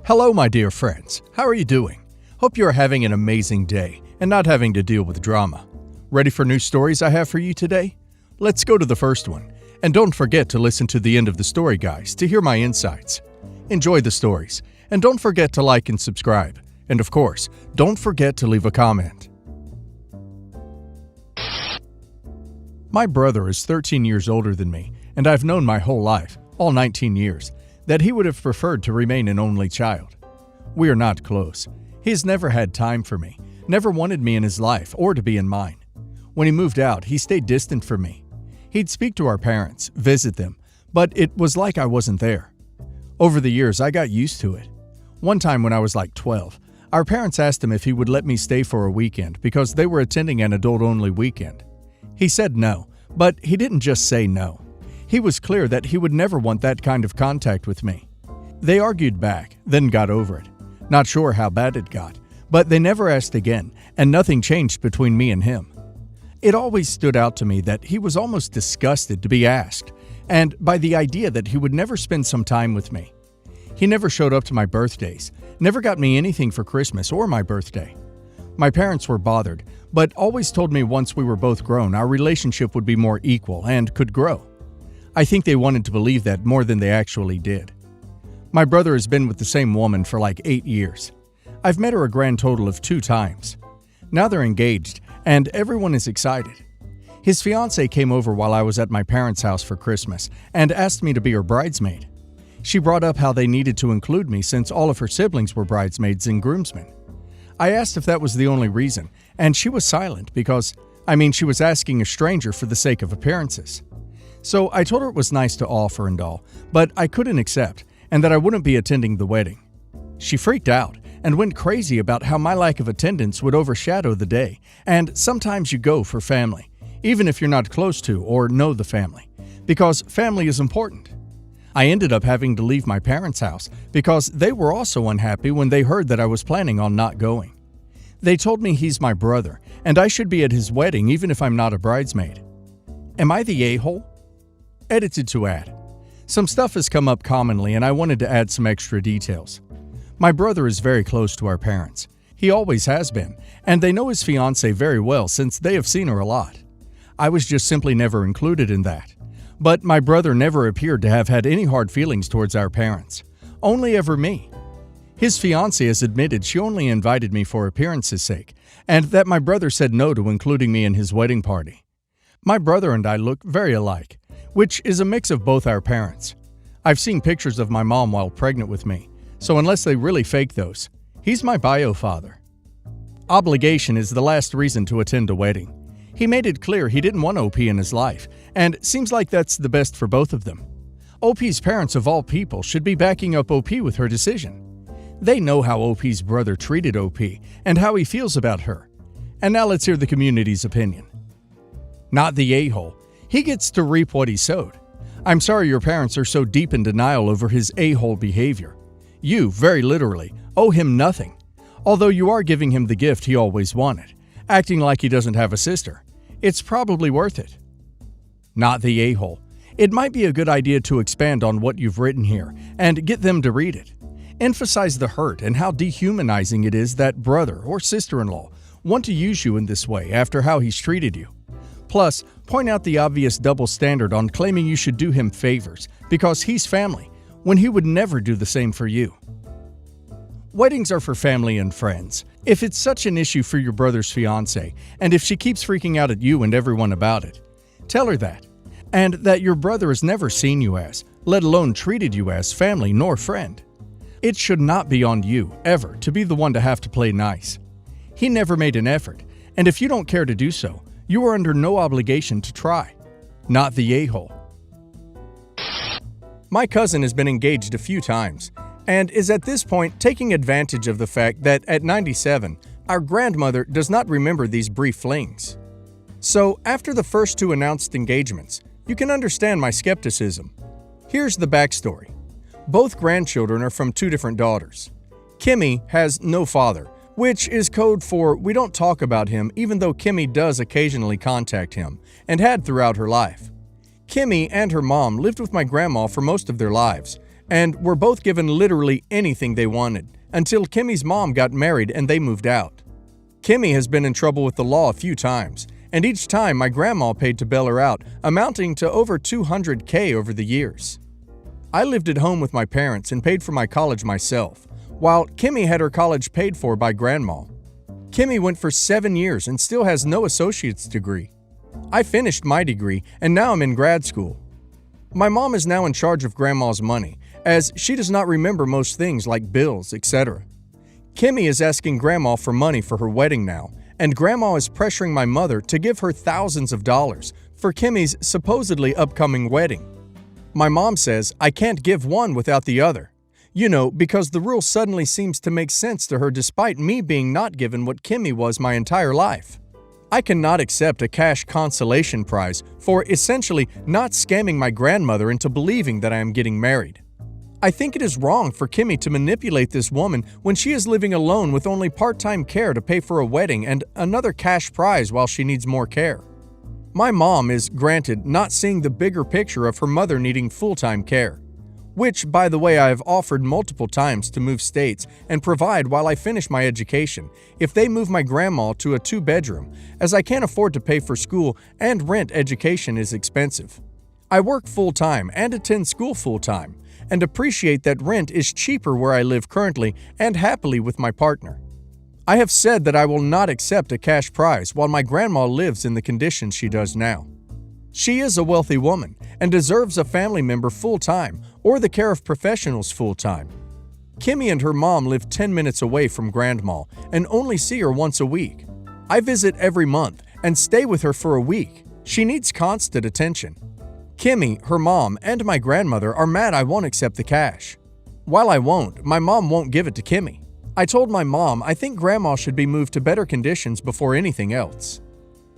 Hello, my dear friends. How are you doing? Hope you are having an amazing day and not having to deal with drama. Ready for new stories I have for you today? Let's go to the first one. And don't forget to listen to the end of the story, guys, to hear my insights. Enjoy the stories. And don't forget to like and subscribe. And of course, don't forget to leave a comment. My brother is 13 years older than me, and I've known my whole life, all 19 years, that he would have preferred to remain an only child. We are not close. He has never had time for me, never wanted me in his life or to be in mine. When he moved out, he stayed distant from me. He'd speak to our parents, visit them, but it was like I wasn't there. Over the years, I got used to it. One time when I was like 12, our parents asked him if he would let me stay for a weekend because they were attending an adult-only weekend. He said no, but he didn't just say no. He was clear that he would never want that kind of contact with me. They argued back, then got over it. Not sure how bad it got, but they never asked again, and nothing changed between me and him. It always stood out to me that he was almost disgusted to be asked, and by the idea that he would never spend some time with me. He never showed up to my birthdays, never got me anything for Christmas or my birthday. My parents were bothered, but always told me once we were both grown, our relationship would be more equal and could grow. I think they wanted to believe that more than they actually did. My brother has been with the same woman for like 8 years. I've met her a grand total of 2 times. Now they're engaged, and everyone is excited. His fiancée came over while I was at my parents' house for Christmas and asked me to be her bridesmaid. She brought up how they needed to include me since all of her siblings were bridesmaids and groomsmen. I asked if that was the only reason, and she was silent because, she was asking a stranger for the sake of appearances. So I told her it was nice to offer and all, but I couldn't accept, and that I wouldn't be attending the wedding. She freaked out and went crazy about how my lack of attendance would overshadow the day, and sometimes you go for family, even if you're not close to or know the family, because family is important. I ended up having to leave my parents' house because they were also unhappy when they heard that I was planning on not going. They told me he's my brother, and I should be at his wedding even if I'm not a bridesmaid. Am I the a-hole? Edited to add. Some stuff has come up commonly and I wanted to add some extra details. My brother is very close to our parents. He always has been, and they know his fiancée very well since they have seen her a lot. I was just simply never included in that. But my brother never appeared to have had any hard feelings towards our parents. Only ever me. His fiancée has admitted she only invited me for appearances' sake, and that my brother said no to including me in his wedding party. My brother and I look very alike, which is a mix of both our parents. I've seen pictures of my mom while pregnant with me, so unless they really fake those, he's my bio father. Obligation is the last reason to attend a wedding. He made it clear he didn't want OP in his life, and seems like that's the best for both of them. OP's parents of all people should be backing up OP with her decision. They know how OP's brother treated OP and how he feels about her. And now let's hear the community's opinion. Not the a-hole. He gets to reap what he sowed. I'm sorry your parents are so deep in denial over his a-hole behavior. You, very literally, owe him nothing. Although you are giving him the gift he always wanted, acting like he doesn't have a sister. It's probably worth it. Not the a-hole. It might be a good idea to expand on what you've written here and get them to read it. Emphasize the hurt and how dehumanizing it is that brother or sister-in-law want to use you in this way after how he's treated you. Plus, point out the obvious double standard on claiming you should do him favors because he's family, when he would never do the same for you. Weddings are for family and friends. If it's such an issue for your brother's fiancée, and if she keeps freaking out at you and everyone about it, tell her that. And that your brother has never seen you as, let alone treated you as, family nor friend. It should not be on you, ever, to be the one to have to play nice. He never made an effort, and if you don't care to do so, you are under no obligation to try. Not the a-hole. My cousin has been engaged a few times, and is at this point taking advantage of the fact that at 97, our grandmother does not remember these brief flings. So, after the first 2 announced engagements, you can understand my skepticism. Here's the backstory. Both grandchildren are from 2 different daughters. Kimmy has no father, which is code for we don't talk about him even though Kimmy does occasionally contact him, and had throughout her life. Kimmy and her mom lived with my grandma for most of their lives, and were both given literally anything they wanted until Kimmy's mom got married and they moved out. Kimmy has been in trouble with the law a few times, and each time my grandma paid to bail her out, amounting to over $200K over the years. I lived at home with my parents and paid for my college myself, while Kimmy had her college paid for by grandma. Kimmy went for 7 years and still has no associate's degree. I finished my degree and now I'm in grad school. My mom is now in charge of grandma's money, as she does not remember most things like bills, etc. Kimmy is asking grandma for money for her wedding now, and grandma is pressuring my mother to give her thousands of dollars for Kimmy's supposedly upcoming wedding. My mom says I can't give one without the other. Because the rule suddenly seems to make sense to her despite me being not given what Kimmy was my entire life. I cannot accept a cash consolation prize for essentially not scamming my grandmother into believing that I am getting married. I think it is wrong for Kimmy to manipulate this woman when she is living alone with only part-time care to pay for a wedding and another cash prize while she needs more care. My mom is, granted, not seeing the bigger picture of her mother needing full-time care, which, by the way, I have offered multiple times to move states and provide while I finish my education if they move my grandma to a 2-bedroom, as I can't afford to pay for school and rent education is expensive. I work full-time and attend school full-time, and appreciate that rent is cheaper where I live currently and happily with my partner. I have said that I will not accept a cash prize while my grandma lives in the conditions she does now. She is a wealthy woman and deserves a family member full-time or the care of professionals full-time. Kimmy and her mom live 10 minutes away from grandma and only see her once a week. I visit every month and stay with her for a week. She needs constant attention. Kimmy, her mom, and my grandmother are mad I won't accept the cash. While I won't, my mom won't give it to Kimmy. I told my mom I think grandma should be moved to better conditions before anything else.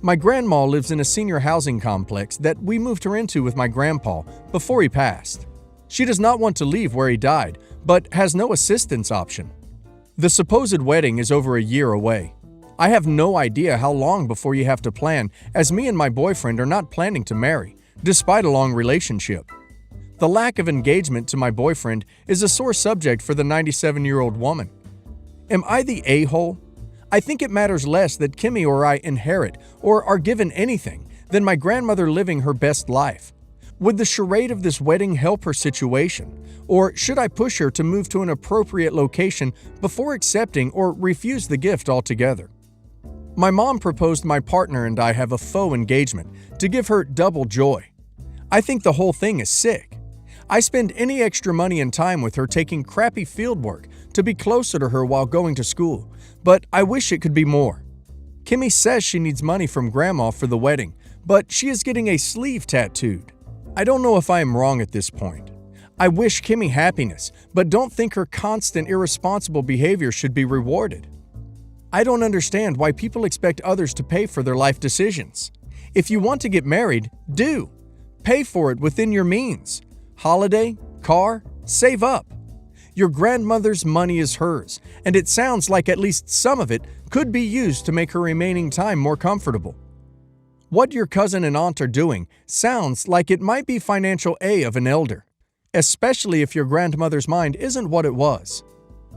My grandma lives in a senior housing complex that we moved her into with my grandpa before he passed. She does not want to leave where he died, but has no assistance option. The supposed wedding is over a year away. I have no idea how long before you have to plan, as me and my boyfriend are not planning to marry, despite a long relationship. The lack of engagement to my boyfriend is a sore subject for the 97-year-old woman. Am I the a-hole? I think it matters less that Kimmy or I inherit or are given anything than my grandmother living her best life. Would the charade of this wedding help her situation? Or should I push her to move to an appropriate location before accepting or refuse the gift altogether? My mom proposed my partner and I have a faux engagement to give her double joy. I think the whole thing is sick. I spend any extra money and time with her taking crappy field work to be closer to her while going to school, but I wish it could be more. Kimmy says she needs money from grandma for the wedding, but she is getting a sleeve tattooed. I don't know if I am wrong at this point. I wish Kimmy happiness, but don't think her constant irresponsible behavior should be rewarded. I don't understand why people expect others to pay for their life decisions. If you want to get married, do. Pay for it within your means. Holiday, car, save up. Your grandmother's money is hers, and it sounds like at least some of it could be used to make her remaining time more comfortable. What your cousin and aunt are doing sounds like it might be financial aid of an elder, especially if your grandmother's mind isn't what it was.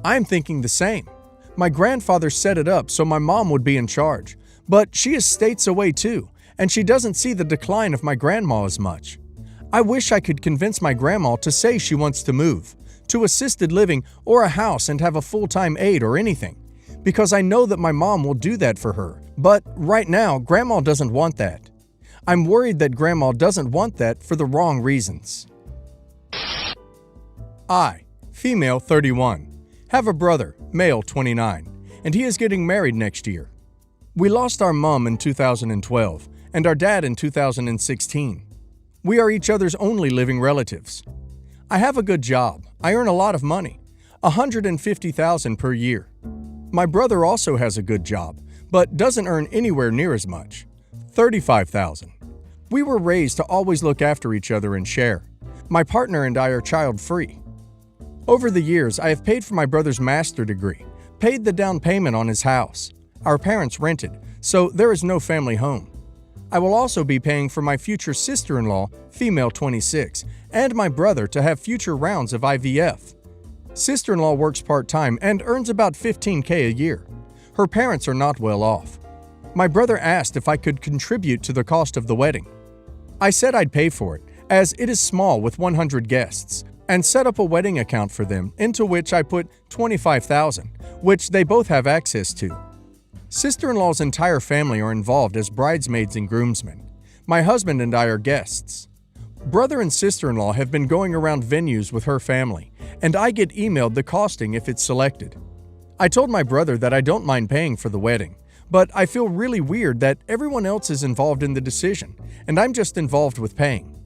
I'm thinking the same. My grandfather set it up so my mom would be in charge, but she is states away too, and she doesn't see the decline of my grandma as much. I wish I could convince my grandma to say she wants to move to assisted living or a house and have a full-time aide or anything, because I know that my mom will do that for her. But right now, grandma doesn't want that. I'm worried that grandma doesn't want that for the wrong reasons. I, female 31, have a brother, male 29, and he is getting married next year. We lost our mom in 2012 and our dad in 2016. We are each other's only living relatives. I have a good job. I earn a lot of money, $150,000 per year. My brother also has a good job, but doesn't earn anywhere near as much, $35,000. We were raised to always look after each other and share. My partner and I are child-free. Over the years, I have paid for my brother's master's degree, paid the down payment on his house. Our parents rented, so there is no family home. I will also be paying for my future sister-in-law, female 26, and my brother to have future rounds of IVF. Sister-in-law works part-time and earns about $15,000 a year. Her parents are not well off. My brother asked if I could contribute to the cost of the wedding. I said I'd pay for it, as it is small with 100 guests, and set up a wedding account for them into which I put $25,000, which they both have access to. Sister-in-law's entire family are involved as bridesmaids and groomsmen. My husband and I are guests. Brother and sister-in-law have been going around venues with her family, and I get emailed the costing if it's selected. I told my brother that I don't mind paying for the wedding, but I feel really weird that everyone else is involved in the decision, and I'm just involved with paying.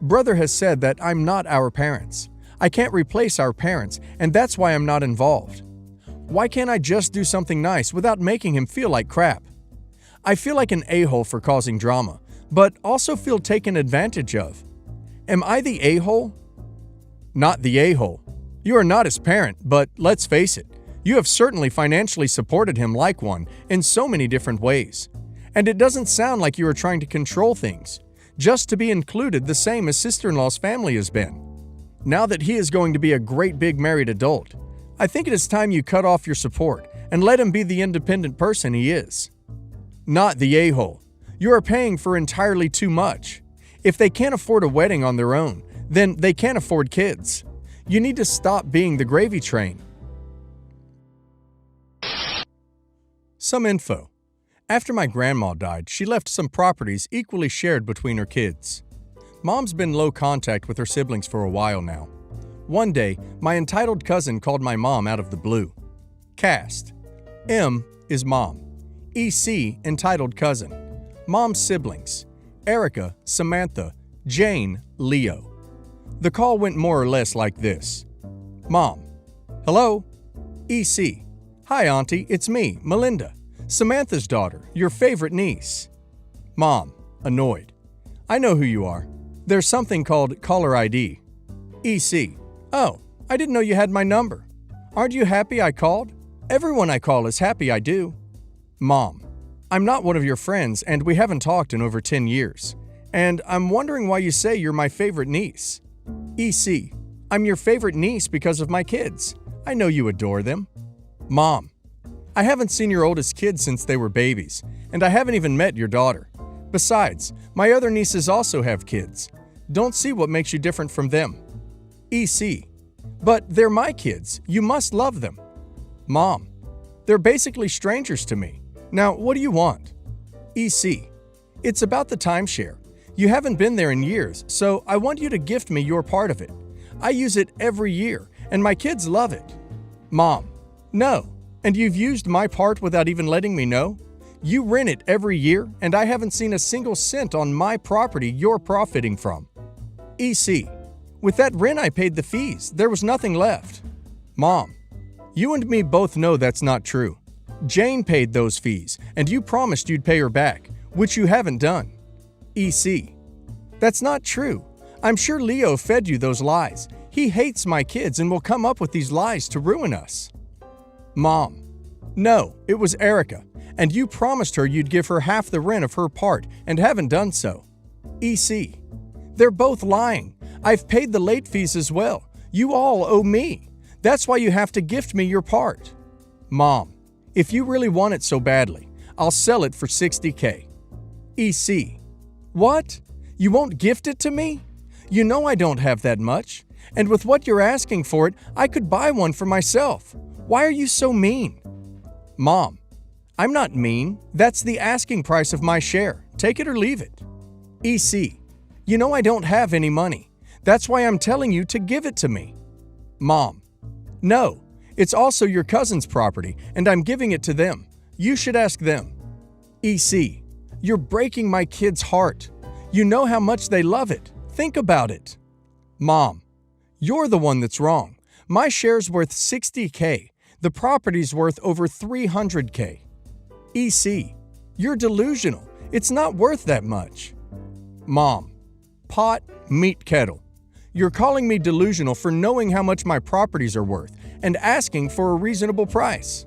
Brother has said that I'm not our parents. I can't replace our parents, and that's why I'm not involved. Why can't I just do something nice without making him feel like crap? I feel like an a-hole for causing drama, but also feel taken advantage of. Am I the a-hole? Not the a-hole. You are not his parent, but let's face it, you have certainly financially supported him like one in so many different ways. And it doesn't sound like you are trying to control things, just to be included the same as sister-in-law's family has been. Now that he is going to be a great big married adult, I think it is time you cut off your support and let him be the independent person he is. Not the a-hole. You are paying for entirely too much. If they can't afford a wedding on their own, then they can't afford kids. You need to stop being the gravy train. Some info. After my grandma died, she left some properties equally shared between her kids. Mom's been low contact with her siblings for a while now. One day, my entitled cousin called my mom out of the blue. Cast. M is mom. EC, entitled cousin. Mom's siblings. Erica, Samantha, Jane, Leo. The call went more or less like this. Mom. Hello? EC. Hi, Auntie, it's me, Melinda. Samantha's daughter, your favorite niece. Mom. Annoyed. I know who you are. There's something called caller ID. EC. Oh, I didn't know you had my number. Aren't you happy I called? Everyone I call is happy I do. Mom. I'm not one of your friends and we haven't talked in over 10 years. And I'm wondering why you say you're my favorite niece. EC. I'm your favorite niece because of my kids. I know you adore them. Mom. I haven't seen your oldest kids since they were babies, and I haven't even met your daughter. Besides, my other nieces also have kids. Don't see what makes you different from them. EC. But they're my kids. You must love them. Mom. They're basically strangers to me. Now, what do you want? EC. It's about the timeshare. You haven't been there in years, so I want you to gift me your part of it. I use it every year, and my kids love it. Mom. No. And you've used my part without even letting me know? You rent it every year, and I haven't seen a single cent on my property you're profiting from. EC. With that rent I paid the fees. There was nothing left. Mom. You and me both know that's not true. Jane paid those fees, and you promised you'd pay her back, which you haven't done. EC. That's not true. I'm sure Leo fed you those lies. He hates my kids and will come up with these lies to ruin us. Mom. No, it was Erica, and you promised her you'd give her half the rent of her part and haven't done so. EC. They're both lying. I've paid the late fees as well. You all owe me. That's why you have to gift me your part. Mom. If you really want it so badly, I'll sell it for $60,000. EC. What? You won't gift it to me? You know I don't have that much. And with what you're asking for it, I could buy one for myself. Why are you so mean? Mom. I'm not mean. That's the asking price of my share. Take it or leave it. EC. You know I don't have any money. That's why I'm telling you to give it to me. Mom. No. It's also your cousin's property, and I'm giving it to them. You should ask them. EC. You're breaking my kid's heart. You know how much they love it. Think about it. Mom. You're the one that's wrong. My share's worth $60,000. The property's worth over $300,000. EC. You're delusional. It's not worth that much. Mom. Pot, meat kettle. You're calling me delusional for knowing how much my properties are worth and asking for a reasonable price.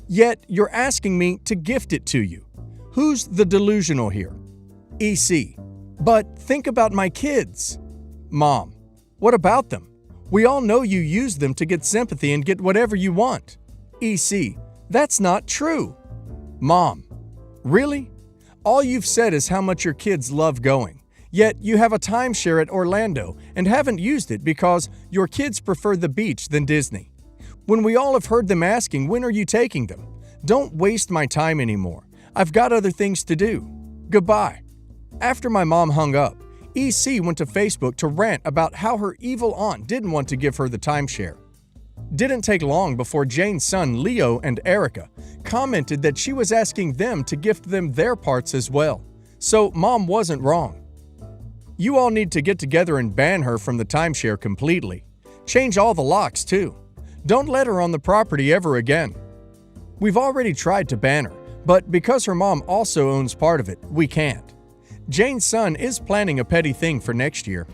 Yet you're asking me to gift it to you. Who's the delusional here? EC: But think about my kids. Mom: What about them? We all know you use them to get sympathy and get whatever you want. EC: That's not true. Mom: Really? All you've said is how much your kids love going. Yet you have a timeshare at Orlando and haven't used it because your kids prefer the beach than Disney. When we all have heard them asking, when are you taking them? Don't waste my time anymore. I've got other things to do. Goodbye. After my mom hung up, EC went to Facebook to rant about how her evil aunt didn't want to give her the timeshare. Didn't take long before Jane's son Leo and Erica commented that she was asking them to gift them their parts as well. So mom wasn't wrong. You all need to get together and ban her from the timeshare completely. Change all the locks too. Don't let her on the property ever again. We've already tried to ban her, but because her mom also owns part of it, we can't. Jane's son is planning a petty thing for next year.